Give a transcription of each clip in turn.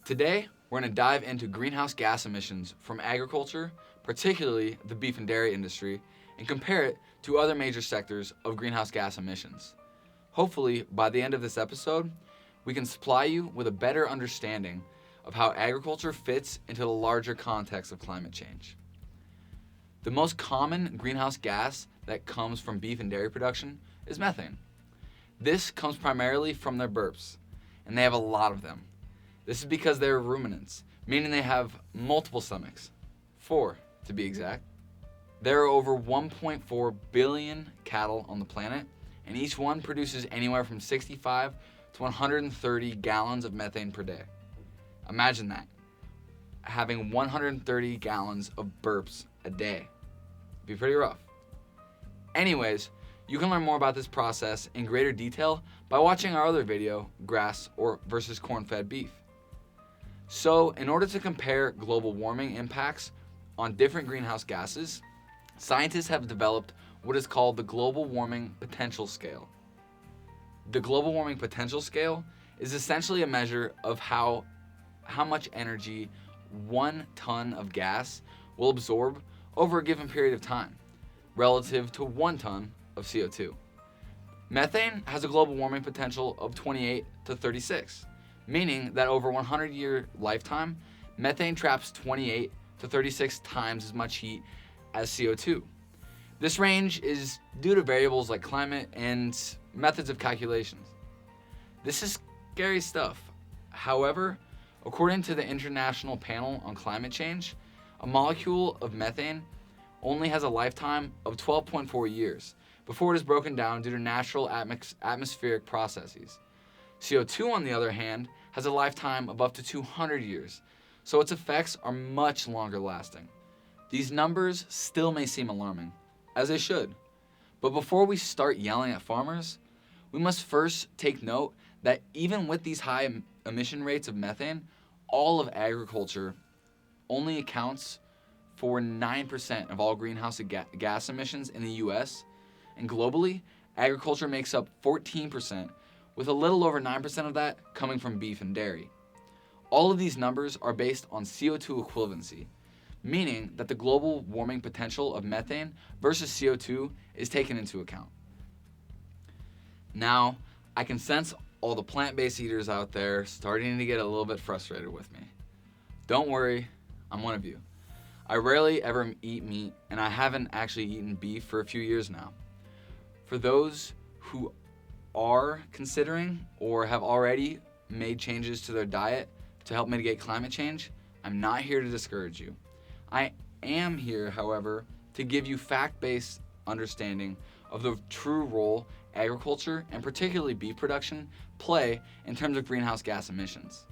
Today, we're going to dive into greenhouse gas emissions from agriculture, particularly the beef and dairy industry, and compare it to other major sectors of greenhouse gas emissions. Hopefully, by the end of this episode, we can supply you with a better understanding of how agriculture fits into the larger context of climate change. The most common greenhouse gas that comes from beef and dairy production is methane. This comes primarily from their burps, and they have a lot of them. This is because they're ruminants, meaning they have multiple stomachs, 4 to be exact. There are over 1.4 billion cattle on the planet, and each one produces anywhere from 65 to 130 gallons of methane per day. Imagine that, having 130 gallons of burps a day. It'd be pretty rough. Anyways, you can learn more about this process in greater detail by watching our other video, grass versus corn-fed beef. So, in order to compare global warming impacts on different greenhouse gases, scientists have developed what is called the Global Warming Potential Scale. The Global Warming Potential Scale is essentially a measure of how much energy 1 ton of gas will absorb over a given period of time, relative to 1 ton of CO2. Methane has a global warming potential of 28 to 36, meaning that over a 100-year lifetime, methane traps 28 to 36 times as much heat as CO2. This range is due to variables like climate and methods of calculations. This is scary stuff. However, according to the International Panel on Climate Change, a molecule of methane only has a lifetime of 12.4 years before it is broken down due to natural atmospheric processes. CO2, on the other hand, has a lifetime of up to 200 years, so its effects are much longer lasting. These numbers still may seem alarming, as they should, but before we start yelling at farmers, we must first take note that even with these high emission rates of methane, all of agriculture only accounts for 9% of all greenhouse gas emissions in the US, and globally, agriculture makes up 14%, with a little over 9% of that coming from beef and dairy. All of these numbers are based on CO2 equivalency, meaning that the global warming potential of methane versus CO2 is taken into account. Now, I can sense all the plant-based eaters out there starting to get a little bit frustrated with me. Don't worry, I'm one of you. I rarely ever eat meat, and I haven't actually eaten beef for a few years now. For those who are considering or have already made changes to their diet to help mitigate climate change, I'm not here to discourage you. I am here, however, to give you fact-based understanding of the true role agriculture, and particularly beef production, play in terms of greenhouse gas emissions.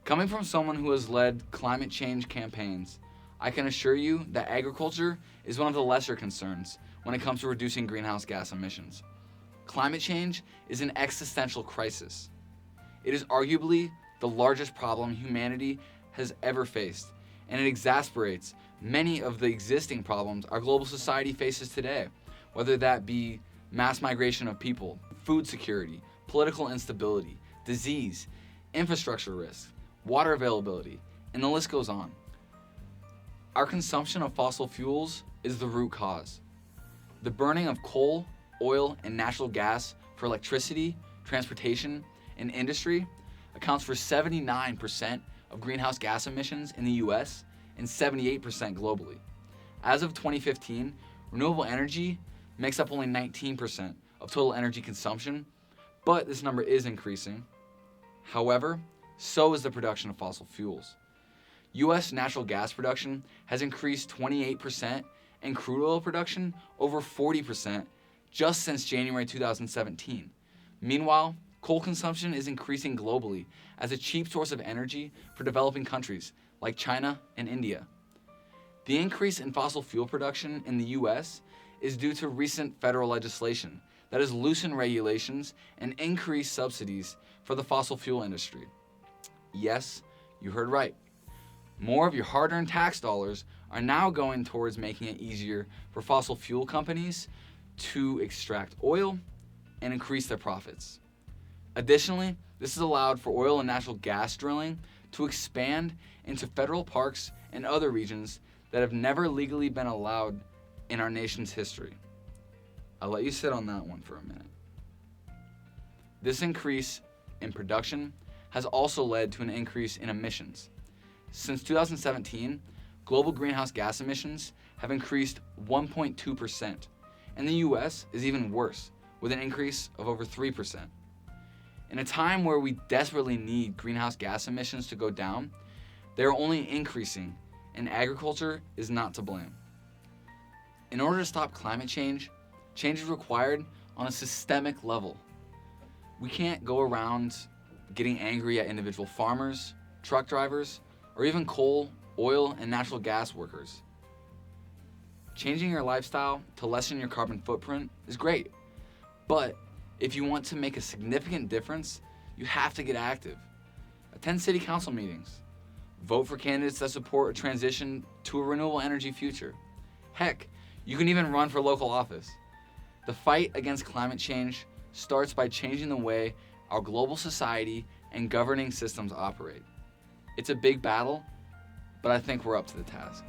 Coming from someone who has led climate change campaigns, I can assure you that agriculture is one of the lesser concerns when it comes to reducing greenhouse gas emissions. Climate change is an existential crisis. It is arguably the largest problem humanity has ever faced, and it exasperates many of the existing problems our global society faces today, whether that be mass migration of people, food security, political instability, disease, infrastructure risks, water availability, and the list goes on. Our consumption of fossil fuels is the root cause. The burning of coal, oil, and natural gas for electricity, transportation, and industry accounts for 79% of greenhouse gas emissions in the US and 78% globally. As of 2015, renewable energy makes up only 19% of total energy consumption, but this number is increasing. However, so is the production of fossil fuels. US natural gas production has increased 28% and crude oil production over 40% just since January 2017. Meanwhile, coal consumption is increasing globally as a cheap source of energy for developing countries like China and India. The increase in fossil fuel production in the US is due to recent federal legislation that has loosened regulations and increased subsidies for the fossil fuel industry. Yes, you heard right. More of your hard-earned tax dollars are now going towards making it easier for fossil fuel companies to extract oil and increase their profits. Additionally, this has allowed for oil and natural gas drilling to expand into federal parks and other regions that have never legally been allowed in our nation's history. I'll let you sit on that one for a minute. This increase in production has also led to an increase in emissions. Since 2017, global greenhouse gas emissions have increased 1.2%, and the US is even worse, with an increase of over 3%. In a time where we desperately need greenhouse gas emissions to go down, they are only increasing, and agriculture is not to blame. In order to stop climate change, change is required on a systemic level. We can't go around getting angry at individual farmers, truck drivers, or even coal, oil, and natural gas workers. Changing your lifestyle to lessen your carbon footprint is great, but if you want to make a significant difference, you have to get active. Attend city council meetings. Vote for candidates that support a transition to a renewable energy future. Heck, you can even run for local office. The fight against climate change starts by changing the way our global society and governing systems operate. It's a big battle, but I think we're up to the task.